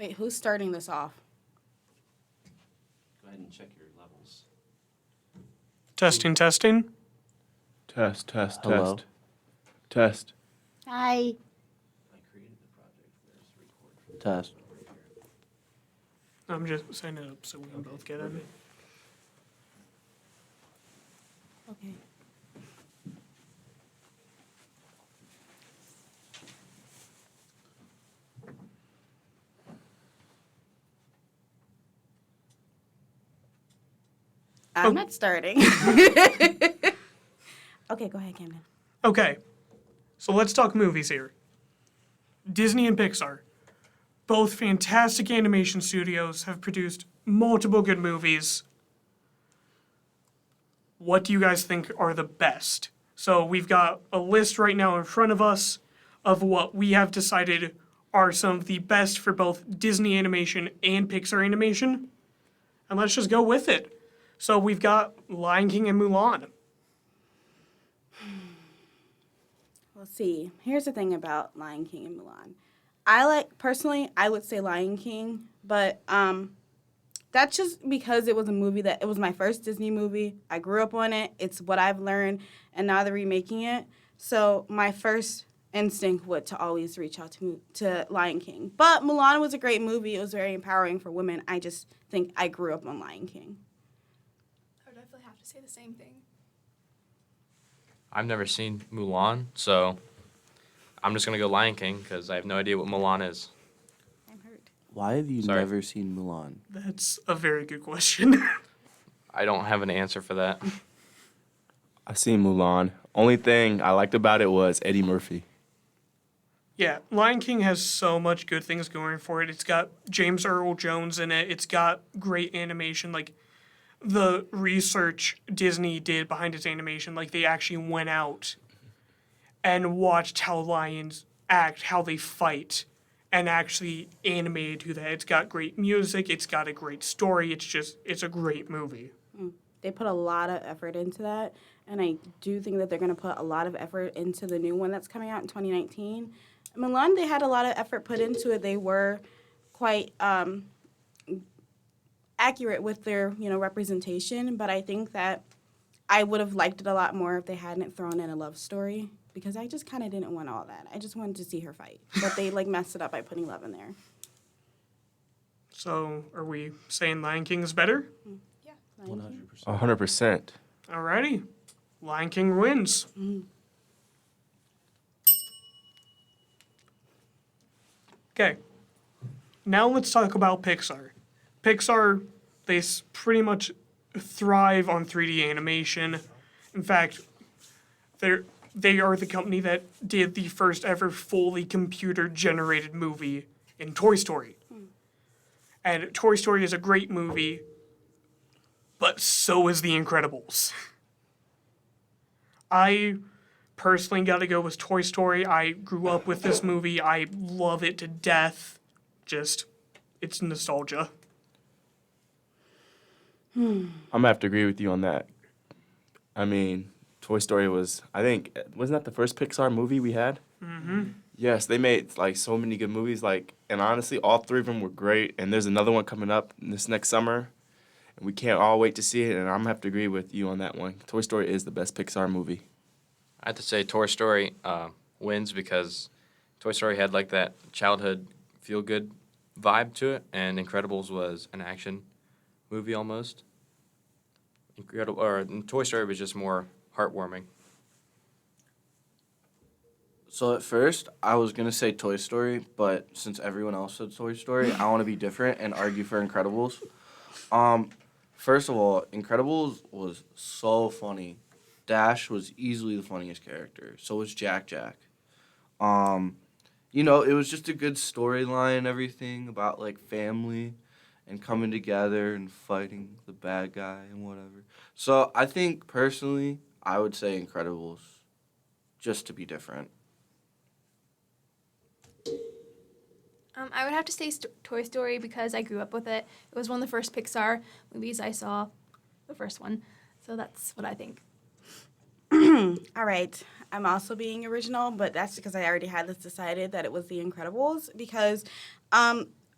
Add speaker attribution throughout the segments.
Speaker 1: Wait, who's starting this off?
Speaker 2: Go ahead and check your levels.
Speaker 3: Testing.
Speaker 4: Test.
Speaker 5: Hello?
Speaker 4: Test.
Speaker 1: Hi.
Speaker 2: I created the project. There's record.
Speaker 5: Test.
Speaker 3: I'm just setting it up so we can both get it.
Speaker 1: Okay. I'm not starting. Okay, go ahead, Camden.
Speaker 3: Okay, so let's talk movies here. Disney and Pixar, both fantastic animation studios, have produced multiple good movies. What do you guys think are the best? So we've got a list right now in front of us of what we have decided are some of the best for both Disney animation and Pixar animation. And let's just go with it. So we've got Lion King and Mulan.
Speaker 1: Well, see, here's the thing about Lion King and Mulan. Personally, I would say Lion King, but that's just because it was it was my first Disney movie. I grew up on it. It's what I've learned, and now they're remaking it. So my first instinct would to always reach out to Lion King. But Mulan was a great movie. It was very empowering for women. I just think I grew up on Lion King.
Speaker 6: I would definitely have to say the same thing.
Speaker 7: I've never seen Mulan, so I'm just going to go Lion King because I have no idea what Mulan is.
Speaker 1: I'm hurt.
Speaker 5: Why have you
Speaker 7: Sorry.
Speaker 5: never seen Mulan?
Speaker 3: That's a very good question.
Speaker 7: I don't have an answer for that.
Speaker 4: I seen Mulan. Only thing I liked about it was Eddie Murphy.
Speaker 3: Yeah, Lion King has so much good things going for it. It's got James Earl Jones in it. It's got great animation. Like, the research Disney did behind its animation, like, they actually went out and watched how lions act, how they fight, and actually animated to that. It's got great music. It's got a great story. It's a great movie.
Speaker 1: They put a lot of effort into that, and I do think that they're going to put a lot of effort into the new one that's coming out in 2019. Mulan, they had a lot of effort put into it. They were quite accurate with their, representation, but I think that I would have liked it a lot more if they hadn't thrown in a love story, because I just kind of didn't want all that. I just wanted to see her fight, but they messed it up by putting love in there.
Speaker 3: So, are we saying Lion King is better?
Speaker 6: Yeah.
Speaker 1: Lion King.
Speaker 4: 100%.
Speaker 3: Alrighty. Lion King wins. Okay. Now let's talk about Pixar. Pixar, pretty much thrive on 3D animation. In fact, they are the company that did the first ever fully computer-generated movie in Toy Story. And Toy Story is a great movie, but so is The Incredibles. I personally got to go with Toy Story. I grew up with this movie. I love it to death. It's nostalgia.
Speaker 4: I'm going to have to agree with you on that. I mean, Toy Story wasn't that the first Pixar movie we had?
Speaker 3: Mm-hmm.
Speaker 4: Yes, they made, so many good movies, and honestly, all three of them were great, and there's another one coming up this next summer, and we can't all wait to see it, and I'm going to have to agree with you on that one. Toy Story is the best Pixar movie.
Speaker 7: I have to say Toy Story wins because Toy Story had that childhood feel-good vibe to it, and Incredibles was an action movie almost. Toy Story was just more heartwarming.
Speaker 5: So at first, I was going to say Toy Story, but since everyone else said Toy Story, I want to be different and argue for Incredibles. First of all, Incredibles was so funny. Dash was easily the funniest character. So was Jack Jack. It was just a good storyline and everything about, family and coming together and fighting the bad guy and whatever. So I think, personally, I would say Incredibles, just to be different.
Speaker 6: I would have to say Toy Story because I grew up with it. It was one of the first Pixar movies I saw, the first one. So that's what I think.
Speaker 1: All right. I'm also being original, but that's because I already had this decided that it was The Incredibles because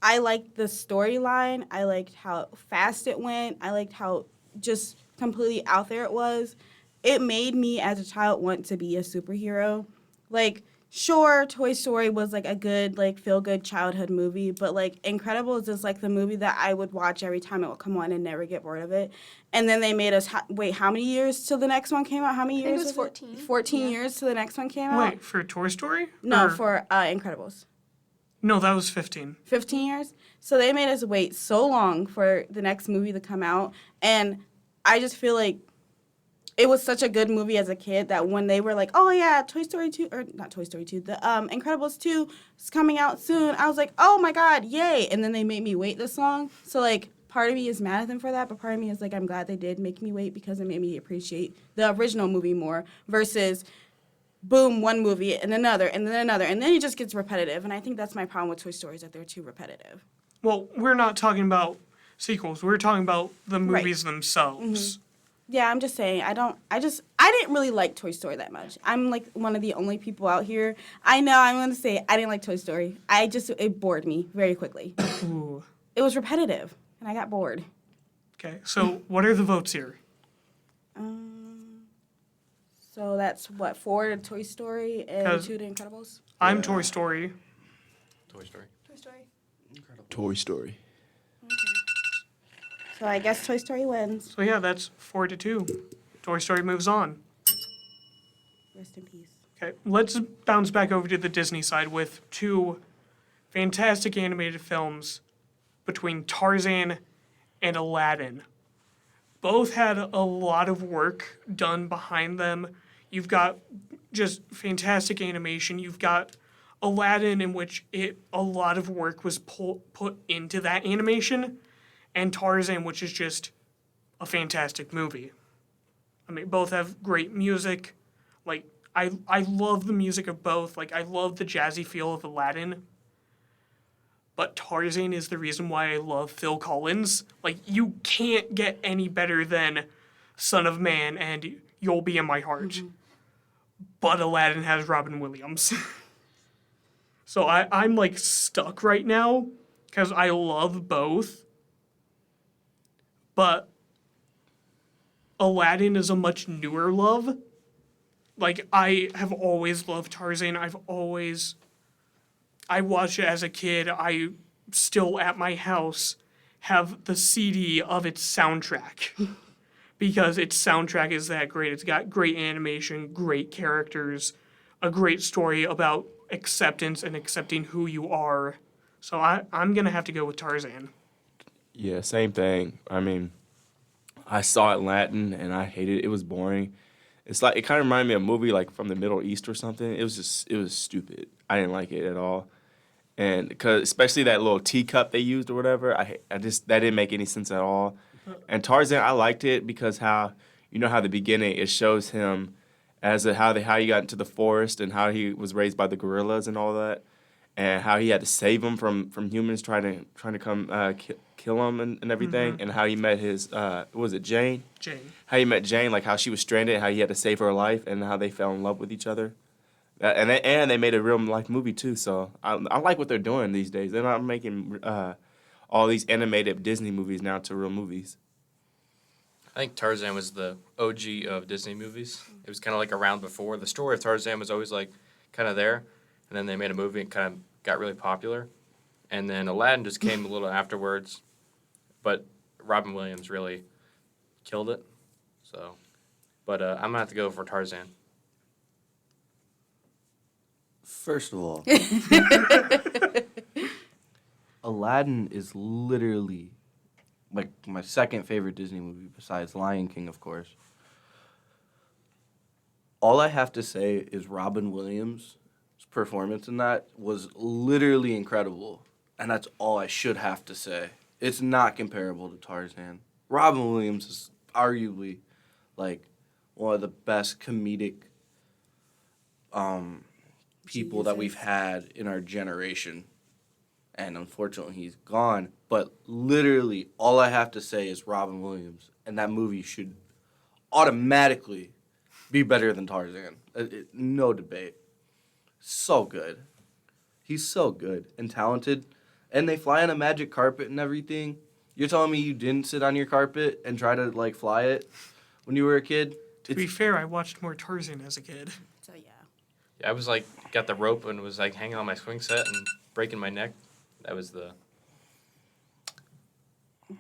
Speaker 1: I liked the storyline. I liked how fast it went. I liked how just completely out there it was. It made me as a child want to be a superhero. Like, sure, Toy Story was like a good, like, feel good childhood movie, but like Incredibles is like the movie that I would watch every time it would come on and never get bored of it. And then they made us wait how many years till the next one came out? How many
Speaker 6: I think
Speaker 1: years?
Speaker 6: it was 14.
Speaker 1: 14
Speaker 6: Yeah.
Speaker 1: years till the next one came out?
Speaker 3: Wait, for Toy Story?
Speaker 1: No,
Speaker 3: Or-
Speaker 1: for Incredibles.
Speaker 3: No, that was 15.
Speaker 1: 15 years. So they made us wait so long for the next movie to come out. And I just feel like it was such a good movie as a kid that when they were like, oh, yeah, Toy Story 2, or not Toy Story 2, the Incredibles 2 is coming out soon. I was like, oh, my God, yay. And then they made me wait this long. So, like, part of me is mad at them for that, but part of me is like, I'm glad they did make me wait because it made me appreciate the original movie more versus boom, one movie and another and then another, and then it just gets repetitive. And I think that's my problem with Toy Story is that they're too repetitive.
Speaker 3: Well, we're not talking about sequels. We're talking about the
Speaker 1: Right.
Speaker 3: movies themselves.
Speaker 1: Yeah, I'm just saying, I didn't really like Toy Story that much. I'm like one of the only people out here. I know, I'm going to say I didn't like Toy Story. It bored me very quickly.
Speaker 3: Ooh.
Speaker 1: It was repetitive, and I got bored.
Speaker 3: Okay, so what are the votes here?
Speaker 1: So that's what, 4 to Toy Story and
Speaker 3: 'Cause
Speaker 1: 2 to Incredibles?
Speaker 3: I'm Toy Story.
Speaker 7: Toy Story.
Speaker 6: Toy Story.
Speaker 4: Toy Story.
Speaker 1: So I guess Toy Story wins.
Speaker 3: So yeah, that's 4 to 2. Toy Story moves on.
Speaker 1: Rest in peace.
Speaker 3: Okay, let's bounce back over to the Disney side with 2 fantastic animated films between Tarzan and Aladdin. Both had a lot of work done behind them. You've got just fantastic animation. You've got Aladdin, in which a lot of work was put into that animation, and Tarzan, which is just a fantastic movie. I mean, both have great music. Like, I love the music of both. Like, I love the jazzy feel of Aladdin. But Tarzan is the reason why I love Phil Collins. Like, you can't get any better than Son of Man and You'll Be in My Heart. But Aladdin has Robin Williams. So I'm like stuck right now because I love both. But Aladdin is a much newer love. Like, I have always loved Tarzan. I watched it as a kid. I still, at my house, have the CD of its soundtrack. Because its soundtrack is that great. It's got great animation, great characters, a great story about acceptance and accepting who you are. So I'm going to have to go with Tarzan.
Speaker 4: Yeah, same thing. I mean, I saw it in Latin and I hated it. It was boring. It's like, it kind of reminded me of a movie like from the Middle East or something. It was stupid. I didn't like it at all. And because especially that little teacup they used or whatever, that didn't make any sense at all. And Tarzan, I liked it because how the beginning it shows him as how he got into the forest and how he was raised by the gorillas and all that, and how he had to save him from humans trying to come kill him and everything, and how he met his was it Jane?
Speaker 3: Jane.
Speaker 4: How he met Jane, like how she was stranded, how he had to save her life, and how they fell in love with each other. And they made a real life movie too. So I like what they're doing these days. They're not making all these animated Disney movies now to real movies.
Speaker 7: I think Tarzan was the OG of Disney movies. It was kind of like around before. The story of Tarzan was always like kind of there, and then they made a movie and kind of got really popular. And then Aladdin just came a little afterwards, but Robin Williams really killed it. So, but I'm gonna have to go for Tarzan.
Speaker 5: First of all, Aladdin is literally like my second favorite Disney movie besides Lion King, of course. All I have to say is Robin Williams' performance in that was literally incredible. And that's all I should have to say. It's not comparable to Tarzan. Robin Williams is arguably like one of the best comedic people that we've had in our generation. And unfortunately, he's gone. But literally, all I have to say is Robin Williams. And that movie should automatically be better than Tarzan. No debate. So good. He's so good and talented. And they fly on a magic carpet and everything. You're telling me you didn't sit on your carpet and try to like fly it when you were a kid?
Speaker 3: To be fair, I watched more Tarzan as a kid.
Speaker 1: So yeah.
Speaker 7: Yeah, I was like, got the rope and was like hanging on my swing set and breaking my neck. That was the.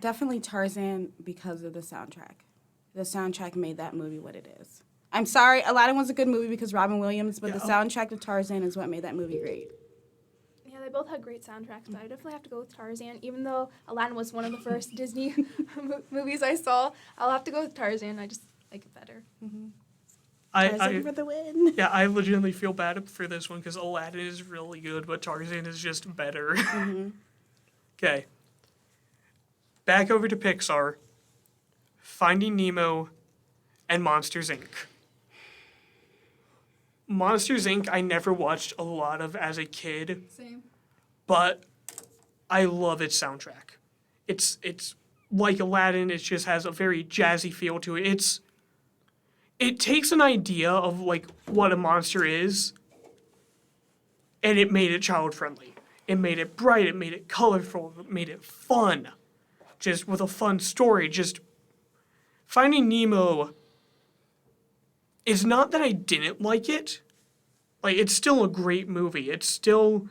Speaker 1: Definitely Tarzan because of the soundtrack. The soundtrack made that movie what it is. I'm sorry, Aladdin was a good movie because Robin Williams, but the soundtrack to Tarzan is what made that movie great.
Speaker 6: Yeah, they both had great soundtracks, but I definitely have to go with Tarzan. Even though Aladdin was one of the first Disney movies I saw, I'll have to go with Tarzan. I just like it better.
Speaker 1: Tarzan for the win.
Speaker 3: Yeah, I legitimately feel bad for this one because Aladdin is really good, but Tarzan is just better. Okay. Back over to Pixar. Finding Nemo and Monsters, Inc. Monsters, Inc. I never watched a lot of as a kid,
Speaker 6: Same.
Speaker 3: but I love its soundtrack. It's like Aladdin, it just has a very jazzy feel to it. It takes an idea of like what a monster is, and it made it child friendly. It made it bright, it made it colorful, it made it fun. Just with a fun story. Just Finding Nemo is not that I didn't like it. Like, it's still a great movie. It's still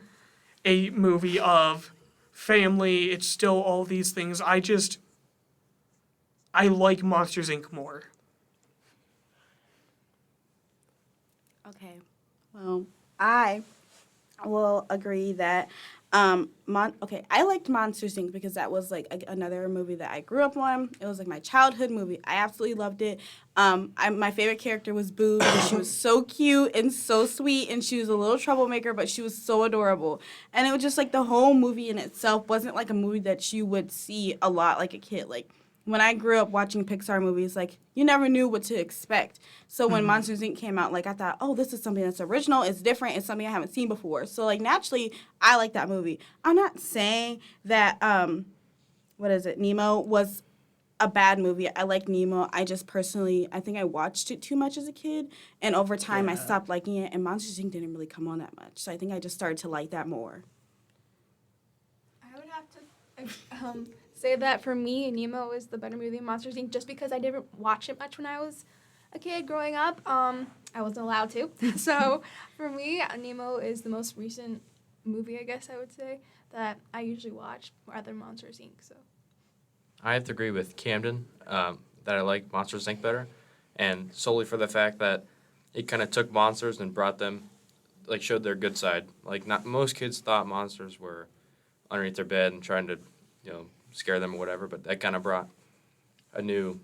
Speaker 3: a movie of family. It's still all these things. I like Monsters, Inc. more.
Speaker 1: Okay. Well, I will agree that I liked Monsters Inc. because that was like another movie that I grew up on. It was like my childhood movie. I absolutely loved it. My favorite character was Boo because she was so cute and so sweet, and she was a little troublemaker, but she was so adorable. And it was just like the whole movie in itself wasn't like a movie that you would see a lot like a kid. Like when I grew up watching Pixar movies, like you never knew what to expect. So when Monsters Inc. came out, like I thought, oh, this is something that's original, it's different, it's something I haven't seen before. So like naturally, I like that movie. I'm not saying that Nemo was a bad movie. I like Nemo. I just personally, I think I watched it too much as a kid, and over time I stopped liking it. And Monsters Inc. didn't really come on that much, so I think I just started to like that more.
Speaker 6: I would have to say that for me, Nemo is the better movie than Monsters Inc. just because I didn't watch it much when I was a kid growing up. I wasn't allowed to. So for me, Nemo is the most recent movie, I guess I would say, that I usually watch rather than Monsters Inc. So
Speaker 7: I have to agree with Camden that I like Monsters, Inc. better. And solely for the fact that it kind of took monsters and brought them, like showed their good side. Like not most kids thought monsters were underneath their bed and trying to, scare them or whatever, but that kind of brought a new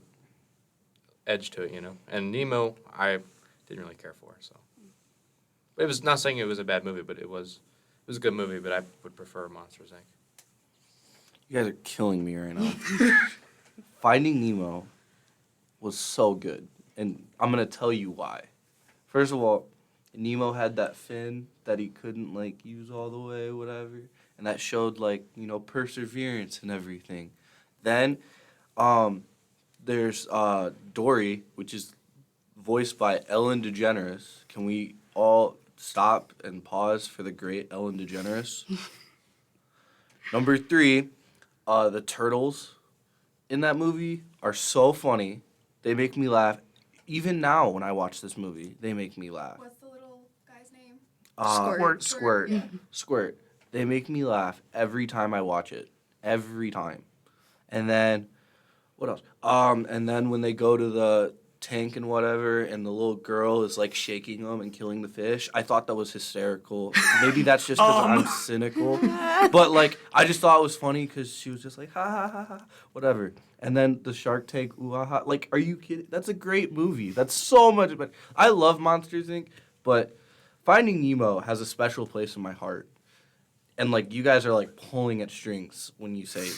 Speaker 7: edge to it, And Nemo, I didn't really care for, so. But it was not saying it was a bad movie, but it was a good movie, but I would prefer Monsters, Inc.
Speaker 5: You guys are killing me right now. Finding Nemo was so good, and I'm gonna tell you why. First of all, Nemo had that fin that he couldn't use all the way, whatever, and that showed perseverance and everything. Then, there's Dory, which is voiced by Ellen DeGeneres. Can we all stop and pause for the great Ellen DeGeneres? Number 3, the turtles in that movie are so funny. They make me laugh. Even now, when I watch this movie, they make me laugh.
Speaker 6: what's the little guy's name?
Speaker 3: Squirt.
Speaker 5: Squirt. They make me laugh every time I watch it. Every time. And then, what else? And then when they go to the tank and whatever, and the little girl is shaking them and killing the fish, I thought that was hysterical. Maybe that's just because I'm cynical. But I just thought it was funny because she was just ha ha ha ha, whatever. And then the Shark Tank, ooh ah ha. Are you kidding? That's a great movie. That's so much better. I love Monsters, Inc., but Finding Nemo has a special place in my heart. And you guys are pulling at strings when you say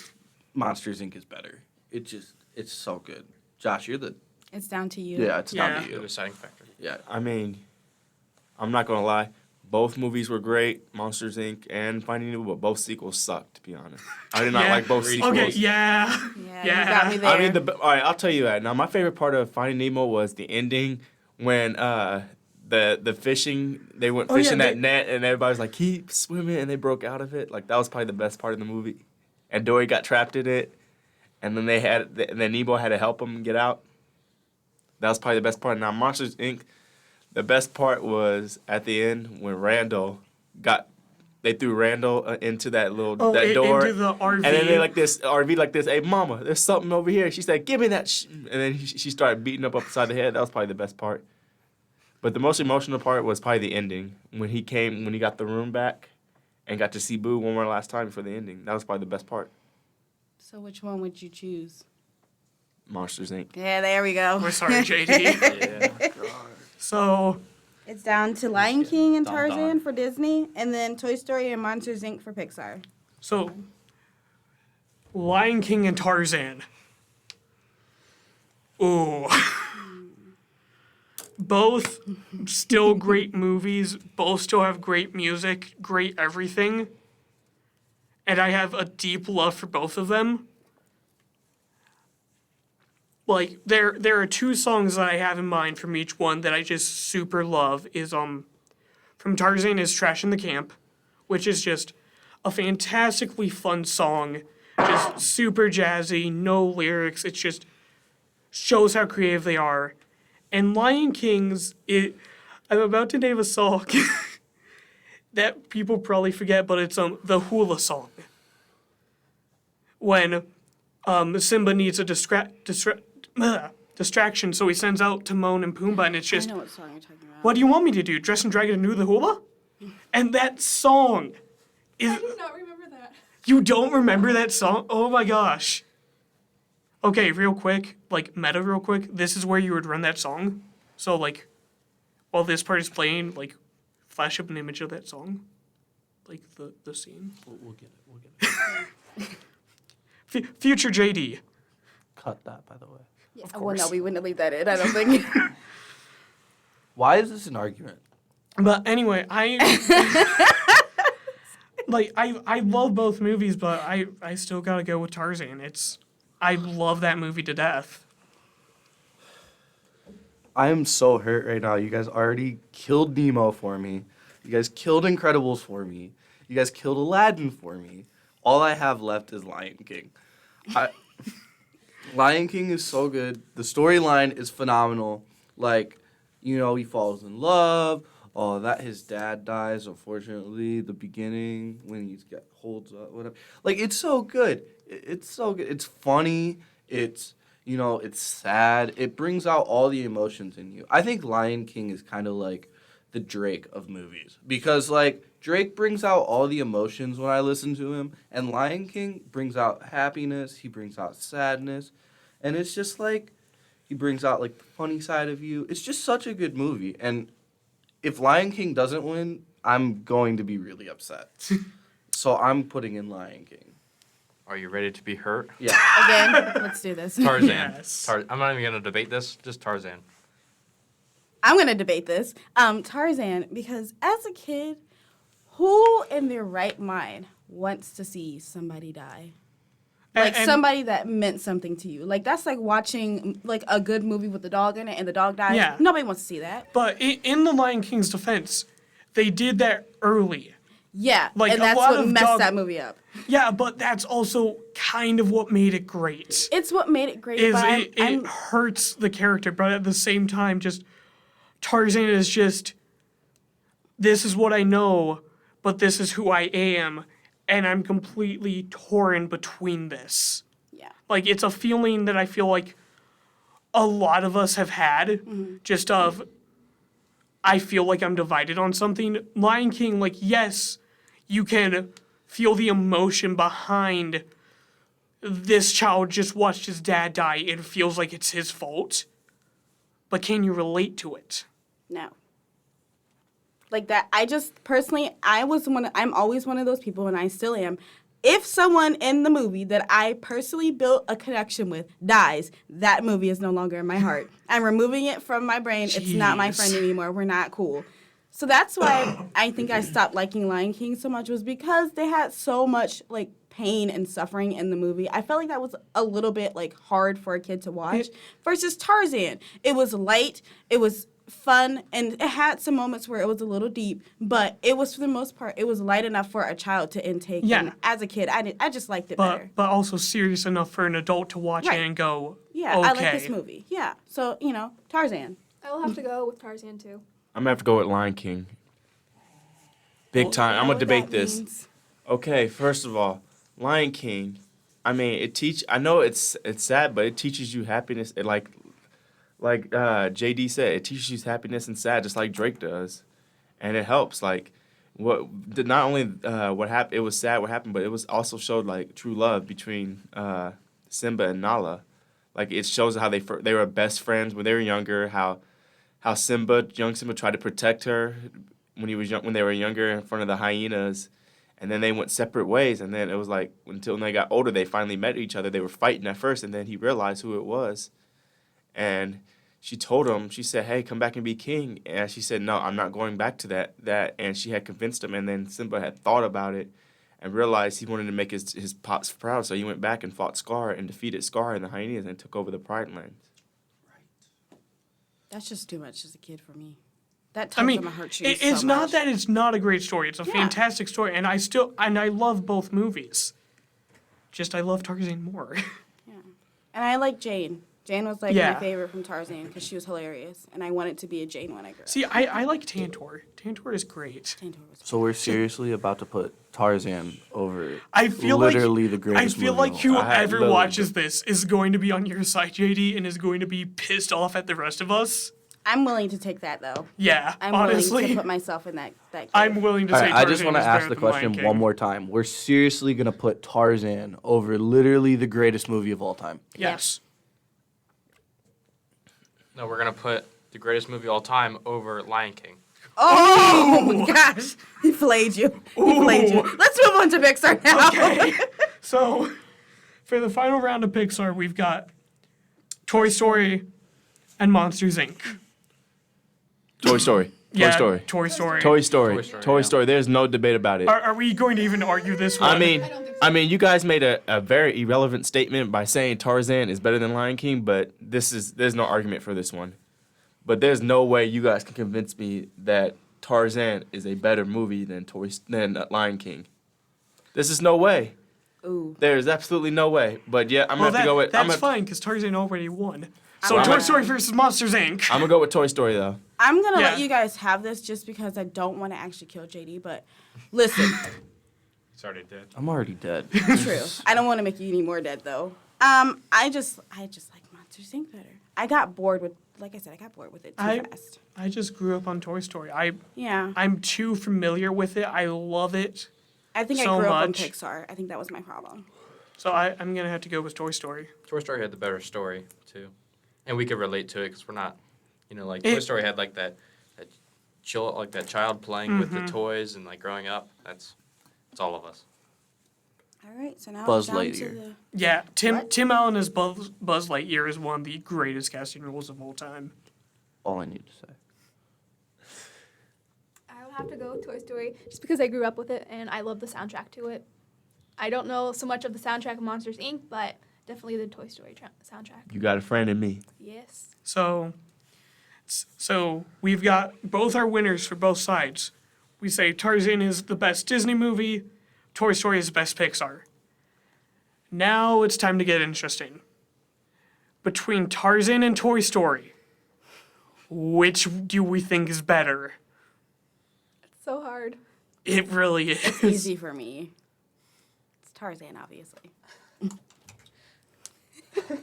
Speaker 5: Monsters, Inc. is better. It's so good. Josh, you're the...
Speaker 1: It's down to you.
Speaker 5: Yeah, it's down to
Speaker 7: The
Speaker 5: you.
Speaker 7: deciding factor.
Speaker 5: Yeah.
Speaker 4: I mean, I'm not gonna lie. Both movies were great, Monsters Inc. and Finding Nemo, but both sequels sucked, to be honest. I did not
Speaker 3: Yeah.
Speaker 4: like both sequels.
Speaker 3: Okay, yeah.
Speaker 1: Yeah,
Speaker 3: Yeah.
Speaker 1: you got me there.
Speaker 4: I mean, all right, I'll tell you that. Now, my favorite part of Finding Nemo was the ending when the fishing, they went
Speaker 3: Oh, yeah,
Speaker 4: fishing that
Speaker 3: they-
Speaker 4: net, and everybody's like, keep swimming, and they broke out of it. Like, that was probably the best part of the movie. And Dory got trapped in it, and then and then Nemo had to help him get out. That was probably the best part. Now, Monsters, Inc., the best part was at the end when they threw Randall into that that door.
Speaker 3: Into the RV.
Speaker 4: And then they like this RV like this. Hey, mama, there's something over here. She said, "Give me that." And then she started beating up upside the head. That was probably the best part. But the most emotional part was probably the ending when he got the room back, and got to see Boo one more last time before the ending. That was probably the best part.
Speaker 1: So which one would you choose?
Speaker 4: Monsters Inc.
Speaker 1: Yeah, there we go.
Speaker 3: We're sorry, JD.
Speaker 2: Yeah.
Speaker 3: So,
Speaker 1: It's down to Lion King and
Speaker 2: Dun,
Speaker 1: Tarzan
Speaker 2: dun.
Speaker 1: for Disney, and then Toy Story and Monsters Inc. for Pixar.
Speaker 3: Lion King and Tarzan. Ooh. Both still great movies. Both still have great music, great everything. And I have a deep love for both of them. Like, there are two songs that I have in mind from each one that I just super love. From Tarzan is Trash in the Camp, which is just a fantastically fun song. Just super jazzy, no lyrics. It just shows how creative they are. And Lion King's, I'm about to name a song that people probably forget, but it's the hula song. When Simba needs a distraction, so he sends out Timon and Pumbaa, and it's just,
Speaker 1: I know what song you're talking about.
Speaker 3: what do you want me to do? Dress and dragon and do the hula? And that song is.
Speaker 6: I do not remember that.
Speaker 3: You don't remember that song? Oh my gosh. Okay, real quick, real quick, this is where you would run that song. So, while this part is playing, flash up an image of that song. The scene.
Speaker 2: We'll get it.
Speaker 3: Future JD.
Speaker 2: Cut that, by the way.
Speaker 1: Yeah,
Speaker 3: Of
Speaker 1: well,
Speaker 3: course.
Speaker 1: no, we wouldn't leave that in, I don't think.
Speaker 5: Why is this an argument?
Speaker 3: But anyway, I love both movies, but I still gotta go with Tarzan. I love that movie to death.
Speaker 5: I am so hurt right now. You guys already killed Nemo for me. You guys killed Incredibles for me. You guys killed Aladdin for me. All I have left is Lion King. Lion King is so good. The storyline is phenomenal. He falls in love. Oh, that his dad dies, unfortunately. The beginning, when he holds up, whatever. It's so good. It's so good. It's funny. It's sad. It brings out all the emotions in you. I think Lion King is kind of like the Drake of movies. Because, Drake brings out all the emotions when I listen to him. And Lion King brings out happiness. He brings out sadness. And it's just, he brings out, the funny side of you. It's just such a good movie. And if Lion King doesn't win, I'm going to be really upset. So I'm putting in Lion King.
Speaker 7: Are you ready to be hurt?
Speaker 5: Yeah.
Speaker 1: Again, let's do this.
Speaker 7: Tarzan.
Speaker 3: Yes.
Speaker 7: I'm not even gonna debate this. Just Tarzan.
Speaker 1: I'm going to debate this. Tarzan, because as a kid, who in their right mind wants to see somebody die?
Speaker 3: And-
Speaker 1: Somebody that meant something to you. That's like watching a good movie with the dog in it and the dog dies.
Speaker 3: Yeah.
Speaker 1: Nobody wants to see that.
Speaker 3: But in the Lion King's defense, they did that early.
Speaker 1: Yeah,
Speaker 3: Like,
Speaker 1: and
Speaker 3: a
Speaker 1: that's
Speaker 3: lot
Speaker 1: what
Speaker 3: of
Speaker 1: messed
Speaker 3: dog-
Speaker 1: that movie up.
Speaker 3: Yeah, but that's also kind of what made it great.
Speaker 1: It's what made it great.
Speaker 3: Is
Speaker 1: But
Speaker 3: it hurts the character, but at the same time, just Tarzan is just, this is what I know, but this is who I am, and I'm completely torn between this.
Speaker 1: yeah.
Speaker 3: It's a feeling that I feel like a lot of us have had, just of, I feel like I'm divided on something. Lion King, yes, you can feel the emotion behind this child just watched his dad die. It feels like it's his fault. But can you relate to it?
Speaker 1: No. That, I just, personally, I'm always one of those people, and I still am. If someone in the movie that I personally built a connection with dies, that movie is no longer in my heart. I'm removing it from my brain. It's not my
Speaker 3: Jeez.
Speaker 1: friend anymore. We're not cool. So that's why I think I stopped liking Lion King so much, was because they had so much, pain and suffering in the movie. I felt like that was a little bit, hard for a kid to watch. Versus Tarzan. It was light. It was fun, and it had some moments where it was a little deep, but it was, for the most part, it was light enough for a child to intake.
Speaker 3: Yeah.
Speaker 1: And as a kid, I just liked it better.
Speaker 3: But also serious enough for an adult to watch
Speaker 1: Right.
Speaker 3: it and go,
Speaker 1: Yeah,
Speaker 3: okay.
Speaker 1: I like this movie. Yeah. So, Tarzan.
Speaker 6: I will have to go with Tarzan too.
Speaker 4: I'm gonna have to go with Lion King. Big time. I'm
Speaker 1: Know
Speaker 4: gonna
Speaker 1: what
Speaker 4: debate
Speaker 1: that
Speaker 4: this.
Speaker 1: means.
Speaker 4: Okay, first of all, Lion King. I mean, I know it's sad, but it teaches you happiness. It like JD said, it teaches you happiness and sad, just like Drake does, and it helps. Like, not only what happened, it was sad what happened, but it was also showed like true love between Simba and Nala. Like, it shows how they were best friends when they were younger. How young Simba tried to protect her when they were younger in front of the hyenas. And then they went separate ways, and then it was like until they got older, they finally met each other. They were fighting at first, and then he realized who it was. And she told him, she said, "Hey, come back and be king." And she said, "No, I'm not going back to that." And she had convinced him, and then Simba had thought about it and realized he wanted to make his pops proud, so he went back and fought Scar and defeated Scar and the hyenas and took over the Pride Lands.
Speaker 1: That's just too much as a kid for me. That
Speaker 3: I
Speaker 1: tugs
Speaker 3: mean,
Speaker 1: on my heartstrings
Speaker 3: it's
Speaker 1: so
Speaker 3: not
Speaker 1: much.
Speaker 3: that it's not a great story. It's a
Speaker 1: Yeah.
Speaker 3: fantastic story, and I love both movies. Just I love Tarzan more.
Speaker 1: And I like Jane. Jane was like
Speaker 3: Yeah.
Speaker 1: my favorite from Tarzan because she was hilarious, and I wanted to be a Jane when I grew up.
Speaker 3: See, I like Tantor. Tantor is great.
Speaker 1: Tantor was
Speaker 5: So we're seriously about to put Tarzan over
Speaker 3: I feel
Speaker 5: literally
Speaker 3: like
Speaker 5: the greatest
Speaker 3: I feel
Speaker 5: movie
Speaker 3: like
Speaker 5: of all time.
Speaker 3: whoever
Speaker 4: literally-
Speaker 3: watches this is going to be on your side, JD, and is going to be pissed off at the rest of us.
Speaker 1: I'm willing to take that though.
Speaker 3: Yeah,
Speaker 1: I'm willing
Speaker 3: honestly,
Speaker 1: to put myself in that kid.
Speaker 3: I'm willing to
Speaker 5: All
Speaker 3: say.
Speaker 5: right, I just
Speaker 3: Tarzan
Speaker 5: want to
Speaker 3: is
Speaker 5: ask
Speaker 3: better
Speaker 5: the
Speaker 3: than Lion
Speaker 5: question
Speaker 3: King.
Speaker 5: one more time. We're seriously going to put Tarzan over literally the greatest movie of all time.
Speaker 3: Yes.
Speaker 7: No, we're gonna put the greatest movie of all time over Lion King.
Speaker 1: Oh my gosh, he flayed you. He flayed you. Let's move on to Pixar now.
Speaker 3: Okay. So, for the final round of Pixar, we've got Toy Story and Monsters Inc.
Speaker 4: Toy Story.
Speaker 3: Yeah,
Speaker 4: Story.
Speaker 3: Toy Story.
Speaker 4: Toy Story.
Speaker 7: Toy Story,
Speaker 4: Toy
Speaker 7: yeah.
Speaker 4: Story. There's no debate about it.
Speaker 3: Are we going to even argue this one?
Speaker 4: I mean, you guys made a very irrelevant statement by saying Tarzan is better than Lion King, but there's no argument for this one. But there's no way you guys can convince me that Tarzan is a better movie than Lion King. This is no way.
Speaker 1: Ooh.
Speaker 4: There is absolutely no way. But yeah, I'm
Speaker 3: well,
Speaker 4: gonna have to go with.
Speaker 3: that's fine because Tarzan already won. So
Speaker 1: I'm
Speaker 3: Toy
Speaker 1: gonna-
Speaker 3: Story versus Monsters Inc.
Speaker 4: I'm gonna go with Toy Story though.
Speaker 1: I'm gonna
Speaker 3: Yeah.
Speaker 1: let you guys have this just because I don't want to actually kill JD. But listen,
Speaker 7: It's already dead.
Speaker 5: I'm already dead.
Speaker 1: true. I don't want to make you any more dead though. I just like Monsters Inc. better. I got bored with, like I said, it too fast.
Speaker 3: I just grew up on Toy Story.
Speaker 1: Yeah,
Speaker 3: I'm too familiar with it. I love it.
Speaker 1: I think
Speaker 3: so
Speaker 1: I grew up on
Speaker 3: much.
Speaker 1: Pixar. I think that was my problem.
Speaker 3: So I'm gonna have to go with Toy Story.
Speaker 7: Toy Story had the better story too, and we could relate to it because we're not, like
Speaker 3: It-
Speaker 7: Toy Story had like that chill, like that child playing with
Speaker 3: Mm-hmm.
Speaker 7: the toys and like growing up. It's all of us.
Speaker 1: All right, so now
Speaker 5: Buzz
Speaker 1: it's down
Speaker 5: Lightyear.
Speaker 1: to the.
Speaker 3: Yeah, Tim
Speaker 1: What?
Speaker 3: Tim Allen as Buzz Lightyear is one of the greatest casting roles of all time.
Speaker 5: All I need to say.
Speaker 6: I would have to go with Toy Story just because I grew up with it and I love the soundtrack to it. I don't know so much of the soundtrack of Monsters Inc., but definitely the Toy Story soundtrack.
Speaker 4: You got a friend in me.
Speaker 6: Yes.
Speaker 3: So we've got both our winners for both sides. We say Tarzan is the best Disney movie, Toy Story is the best Pixar. Now it's time to get interesting. Between Tarzan and Toy Story, which do we think is better?
Speaker 6: It's so hard.
Speaker 3: It really is.
Speaker 1: It's easy for me. It's Tarzan, obviously. He's gonna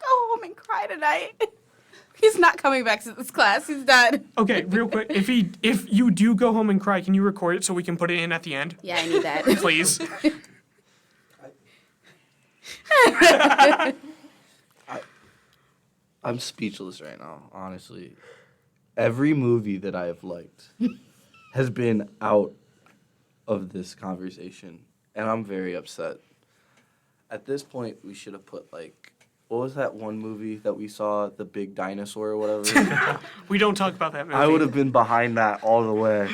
Speaker 1: go home and cry tonight. He's not coming back to this class. He's done.
Speaker 3: Okay, real quick. If you do go home and cry, can you record it so we can put it in at the end,
Speaker 1: Yeah, I need that.
Speaker 3: please?
Speaker 5: I'm speechless right now, honestly. Every movie that I have liked has been out of this conversation, and I'm very upset. At this point, we should have put, like, what was that one movie that we saw, The Big Dinosaur or whatever?
Speaker 3: We don't talk about that movie.
Speaker 5: I would have been behind that all the way.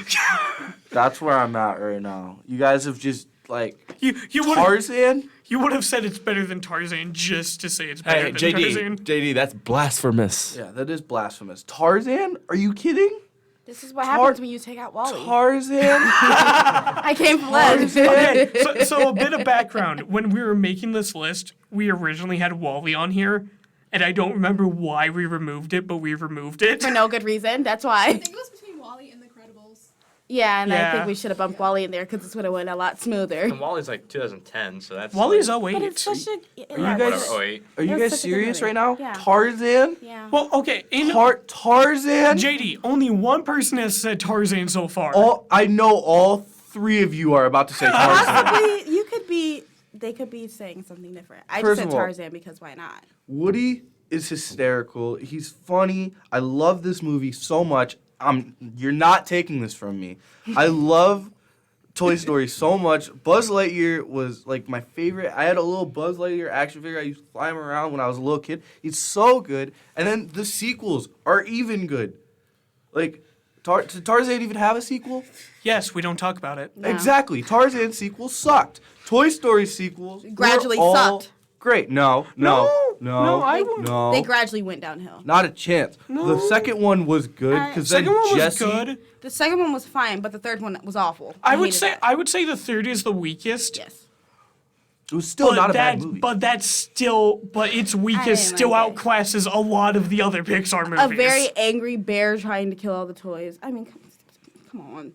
Speaker 5: That's where I'm at right now. You guys have just, like
Speaker 3: You would
Speaker 5: Tarzan.
Speaker 3: you would have said it's better than Tarzan just to say it's better
Speaker 4: Hey,
Speaker 3: than
Speaker 4: JD,
Speaker 3: Tarzan.
Speaker 4: JD, that's blasphemous.
Speaker 5: Yeah, that is blasphemous. Tarzan? Are you kidding?
Speaker 1: This is what happens when you take out Wally.
Speaker 5: Tarzan?
Speaker 1: I came from left.
Speaker 3: Okay, so a bit of background. When we were making this list, we originally had Wally on here, and I don't remember why we removed it, but we removed it.
Speaker 1: For no good reason. That's
Speaker 6: I
Speaker 1: why.
Speaker 6: think it was between Wally and The Credibles.
Speaker 1: Yeah, and I
Speaker 3: Yeah.
Speaker 1: think we should have bumped Wally in there because this would have went a lot smoother.
Speaker 7: And Wally's like 2010, so that's
Speaker 3: Wally's
Speaker 7: like,
Speaker 3: 08.
Speaker 1: But it's such a.
Speaker 5: you
Speaker 1: Yeah,
Speaker 5: guys-
Speaker 7: whatever, 08.
Speaker 5: Are you
Speaker 1: That's
Speaker 5: guys
Speaker 1: such a good
Speaker 5: serious
Speaker 1: movie.
Speaker 5: right now?
Speaker 1: Yeah.
Speaker 5: Tarzan?
Speaker 1: yeah.
Speaker 3: Well, okay, in
Speaker 5: Tarzan?
Speaker 3: JD, only one person has said Tarzan so far.
Speaker 5: I know all three of you are about to say Tarzan.
Speaker 1: Possibly, you could be. They could be saying something different. I
Speaker 5: First
Speaker 1: just said
Speaker 5: of all-
Speaker 1: Tarzan because why not?
Speaker 5: Woody is hysterical. He's funny. I love this movie so much. You're not taking this from me. I love Toy Story so much. Buzz Lightyear was like my favorite. I had a little Buzz Lightyear action figure. I used to fly him around when I was a little kid. He's so good. And then the sequels are even good. Like, did Tarzan even have a sequel?
Speaker 3: Yes, we don't talk about it.
Speaker 1: No.
Speaker 5: Exactly. Tarzan sequels sucked. Toy Story sequels
Speaker 1: Gradually
Speaker 5: were all
Speaker 1: sucked.
Speaker 5: Great. No.
Speaker 3: I won't.
Speaker 1: They gradually went downhill.
Speaker 5: Not a chance.
Speaker 3: No.
Speaker 5: The second one was good because then
Speaker 3: Second one was
Speaker 5: Jesse.
Speaker 3: good.
Speaker 1: The second one was fine, but the third one was awful.
Speaker 3: I would
Speaker 1: hated
Speaker 3: say
Speaker 1: that.
Speaker 3: I would say the third is the weakest.
Speaker 1: Yes.
Speaker 5: It was still not a bad
Speaker 3: that-
Speaker 5: movie.
Speaker 3: But its weakest
Speaker 1: didn't
Speaker 3: still
Speaker 1: like it.
Speaker 3: outclasses a lot of the other Pixar movies.
Speaker 1: A very angry bear trying to kill all the toys. I mean, come on.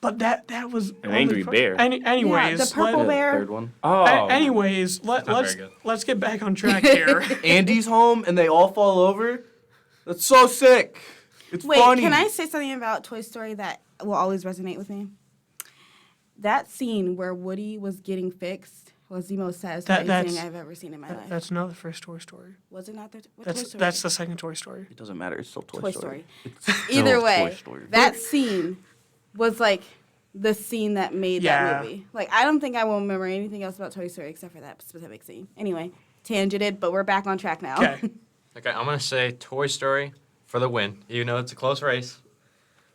Speaker 3: But that was
Speaker 4: An angry bear.
Speaker 3: Anyways,
Speaker 1: the purple
Speaker 5: The
Speaker 1: bear.
Speaker 5: third one.
Speaker 4: Oh.
Speaker 3: anyways,
Speaker 7: not
Speaker 3: let's
Speaker 7: very good.
Speaker 3: let's get back on track here.
Speaker 5: Andy's home and they all fall over. That's so sick. It's
Speaker 1: Wait,
Speaker 5: funny.
Speaker 1: can I say something about Toy Story that will always resonate with me? That scene where Woody was getting fixed was the most satisfying
Speaker 3: that's-
Speaker 1: thing I've ever seen in my life.
Speaker 3: That's not the first Toy Story.
Speaker 1: Was it not the what Toy Story?
Speaker 3: That's the second Toy Story.
Speaker 5: It doesn't matter. It's still Toy,
Speaker 1: Toy
Speaker 5: Story.
Speaker 1: Story.
Speaker 5: It's
Speaker 1: Either
Speaker 5: still
Speaker 1: way,
Speaker 5: Toy Story.
Speaker 1: that scene was like the scene that made
Speaker 3: Yeah.
Speaker 1: that movie. Like, I don't think I will remember anything else about Toy Story except for that specific scene. Anyway, tangented, but we're back on track now.
Speaker 3: Okay.
Speaker 7: Okay, I'm gonna say Toy Story for the win. You know it's a close race,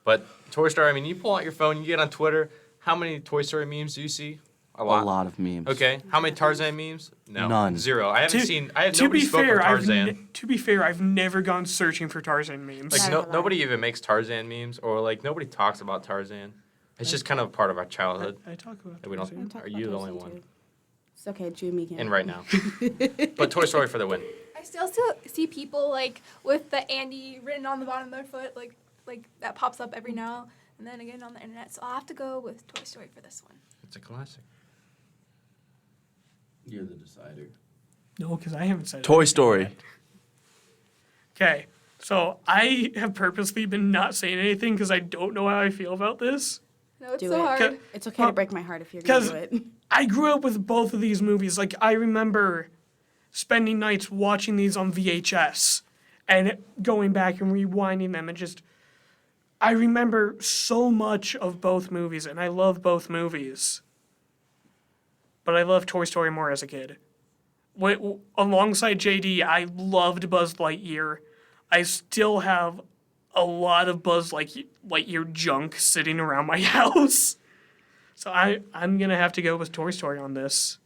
Speaker 7: but Toy Story. I mean, you pull out your phone, you get on Twitter. How many Toy Story memes do you see?
Speaker 5: a lot of memes.
Speaker 7: Okay, how many Tarzan memes? No,
Speaker 5: None.
Speaker 7: 0. I haven't seen. I have
Speaker 3: to
Speaker 7: nobody
Speaker 3: be
Speaker 7: spoke
Speaker 3: fair,
Speaker 7: of Tarzan.
Speaker 3: to be fair, I've never gone searching for Tarzan memes.
Speaker 7: Like
Speaker 1: Neither have I.
Speaker 7: nobody even makes Tarzan memes, or like nobody talks about Tarzan. It's just kind of part of our childhood.
Speaker 3: I talk about
Speaker 7: that we don't-
Speaker 3: Tarzan.
Speaker 1: Talk
Speaker 7: Are
Speaker 1: about
Speaker 7: you the
Speaker 1: Tarzan
Speaker 7: only one?
Speaker 1: too. It's okay, Jimmy can.
Speaker 7: And right now, but Toy Story for the win.
Speaker 6: I still see people like with the Andy written on the bottom of their foot, like that pops up every now and then again on the internet. So I'll have to go with Toy Story for this one.
Speaker 7: It's a classic.
Speaker 5: You're the decider.
Speaker 3: No, because I haven't said
Speaker 4: Toy
Speaker 3: anything
Speaker 4: Story.
Speaker 3: yet. Okay, so I have purposely been not saying anything because I don't know how I feel about this.
Speaker 6: No, it's
Speaker 1: Do
Speaker 6: so
Speaker 1: it.
Speaker 6: hard.
Speaker 1: It's okay to break my heart if you're going to do it.
Speaker 3: I grew up with both of these movies. Like, I remember spending nights watching these on VHS and going back and rewinding them and just. I remember so much of both movies, and I love both movies. But I loved Toy Story more as a kid. Alongside JD, I loved Buzz Lightyear. I still have a lot of Buzz Lightyear junk sitting around my house. So I'm going to have to go with Toy Story on this.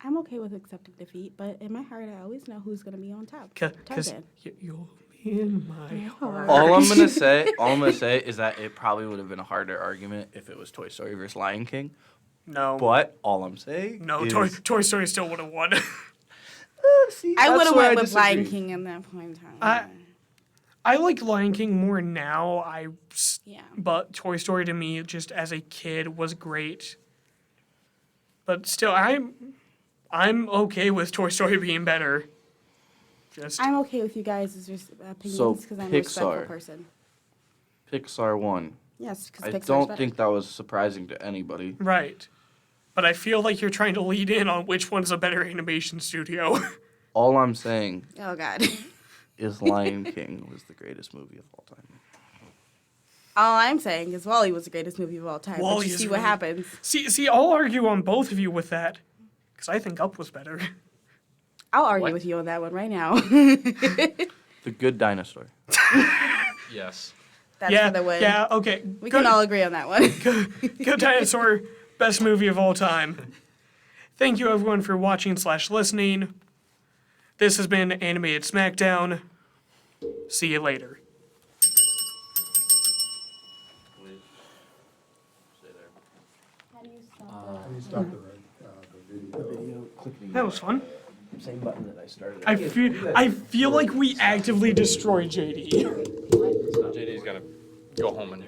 Speaker 1: I'm okay with accepting defeat, but in my heart, I always know who's going to be on top.
Speaker 3: Because
Speaker 1: Tarzan.
Speaker 3: you'll be in my heart.
Speaker 5: All I'm gonna say is that it probably would have been a harder argument if it was Toy Story versus Lion King.
Speaker 3: No.
Speaker 5: But all I'm saying
Speaker 3: No,
Speaker 5: is,
Speaker 3: Toy Story still would have won.
Speaker 5: see,
Speaker 1: I
Speaker 5: that's
Speaker 1: would have
Speaker 5: where
Speaker 1: went
Speaker 5: I
Speaker 1: with Lion
Speaker 5: disagree.
Speaker 1: King in that point in time.
Speaker 3: I like Lion King more now.
Speaker 1: Yeah.
Speaker 3: But Toy Story to me, just as a kid, was great. But still, I'm okay with Toy Story being better. Just
Speaker 1: I'm okay with you guys' opinions
Speaker 5: So,
Speaker 1: because I'm a respectful
Speaker 5: Pixar.
Speaker 1: person.
Speaker 5: Pixar won.
Speaker 1: Yes, because
Speaker 5: I
Speaker 1: Pixar's
Speaker 5: don't
Speaker 1: better.
Speaker 5: think that was surprising to anybody.
Speaker 3: right. But I feel like you're trying to lead in on which one's a better animation studio.
Speaker 5: All I'm saying
Speaker 1: Oh, God.
Speaker 5: is Lion King was the greatest movie of all time.
Speaker 1: All I'm saying is Wall-E was the greatest movie of all time.
Speaker 3: Wall-E
Speaker 1: But you
Speaker 3: is
Speaker 1: see what
Speaker 3: really-
Speaker 1: happens.
Speaker 3: See, I'll argue on both of you with that. Because I think Up was better.
Speaker 1: I'll argue
Speaker 7: What?
Speaker 1: with you on that one right now.
Speaker 5: The Good Dinosaur.
Speaker 7: Yes.
Speaker 1: That's
Speaker 3: yeah,
Speaker 1: for the win.
Speaker 3: yeah, okay.
Speaker 1: We can all agree on that one.
Speaker 3: Good Dinosaur, Best movie of all time. Thank you everyone for watching/listening. This has been Animated Smackdown. See you later.
Speaker 7: Wait. Stay there.
Speaker 6: How do you stop
Speaker 8: You stop the video.
Speaker 3: That was fun.
Speaker 2: Same button that I started.
Speaker 3: I feel like we actively destroyed JD.
Speaker 7: JD's gonna go home and